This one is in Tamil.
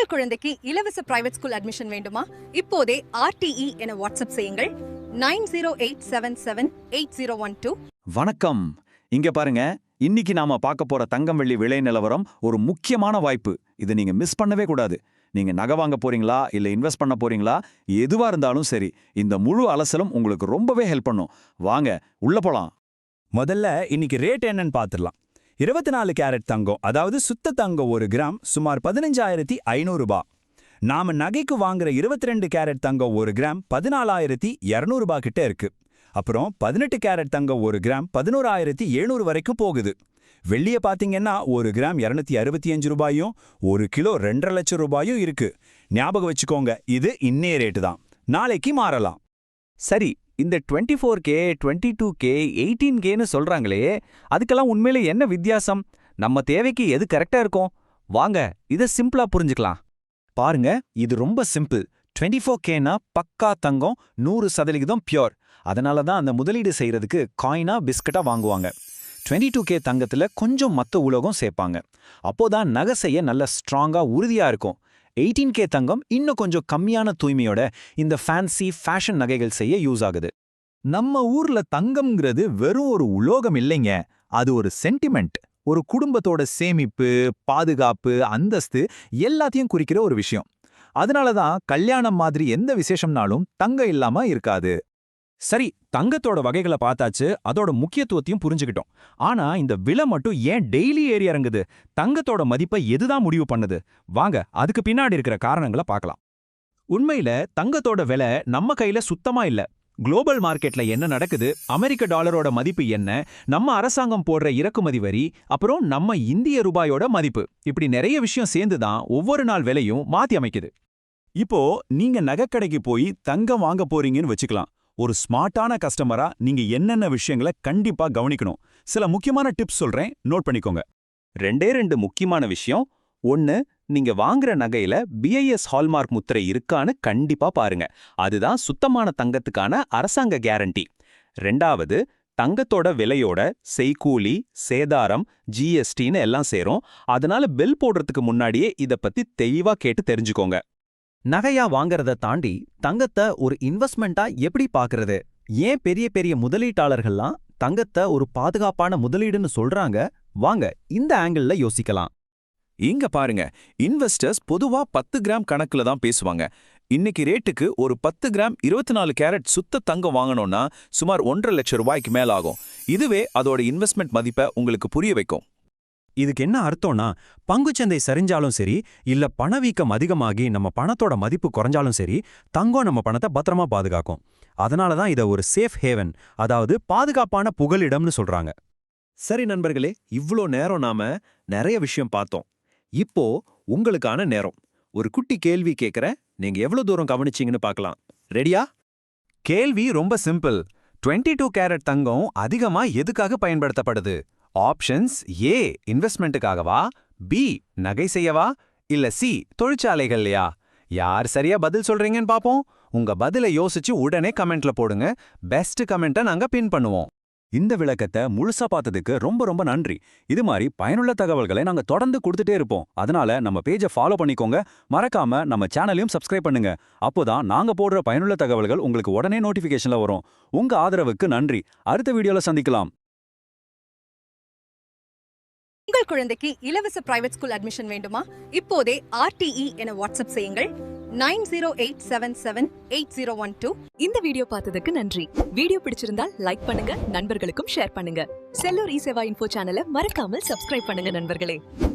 உங்கள் குழந்தைக்கு இலவச பிரைவேட் ஸ்கூல் அட்மிஷன் வேண்டுமா? இப்போதே RTE என வாட்ஸ்அப் செய்யுங்கள் 9087788012. வணக்கம். இங்க பாருங்க, இன்னைக்கு நாம பார்க்க போற தங்கம் வெள்ளி விலை நிலவரம் ஒரு முக்கியமான வாய்ப்பு. இது நீங்க மிஸ் பண்ணவே கூடாது. நீங்க நகை வாங்க போறீங்களா இல்ல இன்வெஸ்ட் பண்ண போறீங்களா, எதுவா இருந்தாலும் சரி, இந்த முழு அலசலும் உங்களுக்கு ரொம்பவே ஹெல்ப் பண்ணும். வாங்க உள்ள போலாம். முதல்ல இன்னைக்கு ரேட் என்னன்னு பார்த்துடலாம். 24 கேரட் தங்கம், அதாவது சுத்த தங்கம் 1 கிராம் சுமார் 15,500 ரூபாய். நாம நகைக்கு வாங்குற 22 கேரட் தங்கம் 1 கிராம் 14,200 ரூபாய் கிட்ட இருக்கு. அப்புறம் 18 கேரட் தங்கம் 1 கிராம் 11,700 வரைக்கும் போகுது. வெள்ளிய பாத்தீங்கன்னா 1 கிராம் 265 ரூபாயும் 1 கிலோ 2.5 லட்சம் ரூபாயும் இருக்கு. ஞாபகம் வச்சுக்கோங்க, இது இன்னைய ரேட்டு தான், நாளைக்கு மாறலாம். சரி, இந்த 24K 22K 18Kன்னு சொல்றாங்களே, அதுக்கெல்லாம் உண்மையிலே என்ன வித்தியாசம்? நம்ம தேவைக்கு எது கரெக்டா இருக்கும்? வாங்க இதை சிம்பிளா புரிஞ்சுக்கலாம். பாருங்க, இது ரொம்ப சிம்பிள். 24Kனா பக்கா தங்கம், 100% பியோர். அதனால தான் அந்த முதலீடு செய்யறதுக்கு காயினா பிஸ்கட்டா வாங்குவாங்க. 22K தங்கத்துல கொஞ்சம் மத்த உலோகம் சேர்ப்பாங்க. அப்போதான் நகை செய்ய நல்ல ஸ்ட்ராங்கா உறுதியா இருக்கும். 18K தங்கம் இன்னும் கொஞ்சம் கம்மியான தூய்மையோட இந்த ஃபேன்சி ஃபேஷன் நகைகள் செய்ய யூஸ் ஆகுது. நம்ம ஊர்ல தங்கம்ங்கிறது வெறும் ஒரு உலோகம் இல்லைங்க, அது ஒரு சென்டிமெண்ட். ஒரு குடும்பத்தோட சேமிப்பு, பாதுகாப்பு, அந்தஸ்து எல்லாத்தையும் குறிக்கிற ஒரு விஷயம். அதனாலதான் கல்யாணம் மாதிரி எந்த விசேஷம்னாலும் தங்கம் இல்லாம இருக்காது. சரி, தங்கத்தோட வகைகளை பார்த்தாச்சு, அதோட முக்கியத்துவத்தையும் புரிஞ்சுக்கிட்டோம். ஆனா இந்த விலை மட்டும் ஏன் டெய்லி ஏறி இறங்குது? தங்கத்தோட மதிப்பை எதுதான் முடிவு பண்ணுது? வாங்க அதுக்கு பின்னாடி இருக்கிற காரணங்களை பார்க்கலாம். உண்மையில தங்கத்தோட விலை நம்ம கையில சுத்தமா இல்ல. குளோபல் மார்க்கெட்ல என்ன நடக்குது, அமெரிக்க டாலரோட மதிப்பு என்ன, நம்ம அரசாங்கம் போடுற இறக்குமதி வரி, அப்புறம் நம்ம இந்திய ரூபாயோட மதிப்பு, இப்படி நிறைய விஷயம் சேர்ந்துதான் ஒவ்வொரு நாள் விலையும் மாத்தி அமைக்குது. இப்போ நீங்க நகைக்கடைக்கு போய் தங்கம் வாங்க போறீங்கன்னு வச்சுக்கலாம். ஒரு ஸ்மார்ட்டான கஸ்டமரா நீங்க என்னென்ன விஷயங்களை கண்டிப்பா கவனிக்கணும். சில முக்கியமான டிப்ஸ் சொல்றேன், நோட் பண்ணிக்கோங்க. 2 முக்கியமான விஷயம். 1, நீங்க வாங்குற நகையில BIS ஹால்மார்க் முத்திரை இருக்கான்னு கண்டிப்பா பாருங்க. அதுதான் சுத்தமான தங்கத்துக்கான அரசாங்க கேரண்டி. 2, தங்கத்தோட விலையோட செய்கூலி, சேதாரம், GSTன்னு எல்லாம் சேரும். அதனால பில் போடுறதுக்கு முன்னாடியே இத பத்தி தெளிவா கேட்டு தெரிஞ்சுக்கோங்க. நகையா வாங்கறத தாண்டி தங்கத்தை ஒரு இன்வெஸ்ட்மெண்ட்டா எப்படி பார்க்கறது? ஏன் பெரிய பெரிய முதலீட்டாளர்கள்லாம் தங்கத்தை ஒரு பாதுகாப்பான முதலீடுன்னு சொல்றாங்க? வாங்க இந்த ஆங்கிள்ல யோசிக்கலாம். இங்க பாருங்க, இன்வெஸ்டர்ஸ் பொதுவா 10 கிராம் கணக்குல தான் பேசுவாங்க. இன்னைக்கு ரேட்டுக்கு ஒரு 10 கிராம் 24 கேரட் சுத்த தங்கம் வாங்கணும்னா சுமார் 1.5 லட்சம் ரூபாய்க்கு மேல ஆகும். இதுவே அதோட இன்வெஸ்ட்மெண்ட் மதிப்பை உங்களுக்கு புரிய வைக்கும். இதுக்கு என்ன அர்த்தம்னா, பங்குச்சந்தை சரிஞ்சாலும் சரி, இல்ல பணவீக்கம் அதிகமாகி நம்ம பணத்தோட மதிப்பு குறைஞ்சாலும் சரி, தங்கம் நம்ம பணத்தை பத்திரமா பாதுகாக்கும். அதனாலதான் இதை ஒரு சேஃப் ஹேவன், அதாவது பாதுகாப்பான புகலிடம்னு சொல்றாங்க. சரி நண்பர்களே, இவ்ளோ நேரம் நாம நிறைய விஷயம் பார்த்தோம். இப்போ உங்களுக்கான நேரம். ஒரு குட்டி கேள்வி கேட்கறேன், நீங்க எவ்வளவு தூரம் கவனிச்சீங்கன்னு பார்க்கலாம். ரெடியா? கேள்வி ரொம்ப சிம்பிள். 22 கேரட் தங்கம் அதிகமா எதுக்காக பயன்படுத்தப்படுது? ஆப்ஷன்ஸ்: A இன்வெஸ்ட்மெண்ட்டுக்காகவா, B நகை செய்யவா, இல்ல C தொழிற்சாலைகள்லையா? யார் சரியா பதில் சொல்றீங்கன்னு பாப்போம். உங்க பதிலை யோசிச்சு உடனே கமெண்ட்ல போடுங்க. பெஸ்ட் கமெண்ட்டை நாங்க பின் பண்ணுவோம். இந்த விளக்கத்தை முழுசா பார்த்ததுக்கு ரொம்ப ரொம்ப நன்றி. இது மாதிரி பயனுள்ள தகவல்களை நாங்க தொடர்ந்து கொடுத்துட்டே இருப்போம். அதனால நம்ம பேஜை ஃபாலோ பண்ணிக்கோங்க. மறக்காம நம்ம சேனலையும் சப்ஸ்கிரைப் பண்ணுங்க. அப்போதான் நாங்க போடுற பயனுள்ள தகவல்கள் உங்களுக்கு உடனே நோட்டிபிகேஷன்ல வரும். உங்க ஆதரவுக்கு நன்றி. அடுத்த வீடியோல சந்திக்கலாம். உங்கள் குழந்தைக்கு இலவச பிரைவேட் ஸ்கூல் அட்மிஷன் வேண்டுமா? இப்போதே RTE என வாட்ஸ்அப் செய்யுங்கள் 9087788012. இந்த வீடியோ பார்த்ததுக்கு நன்றி. வீடியோ பிடிச்சிருந்தால் லைக் பண்ணுங்க, நண்பர்களுக்கும் ஷேர் பண்ணுங்க. செல்லூர் இ சேவா இன்ஃபோ சேனலை மறக்காமல் சப்ஸ்கிரைப் பண்ணுங்க நண்பர்களே.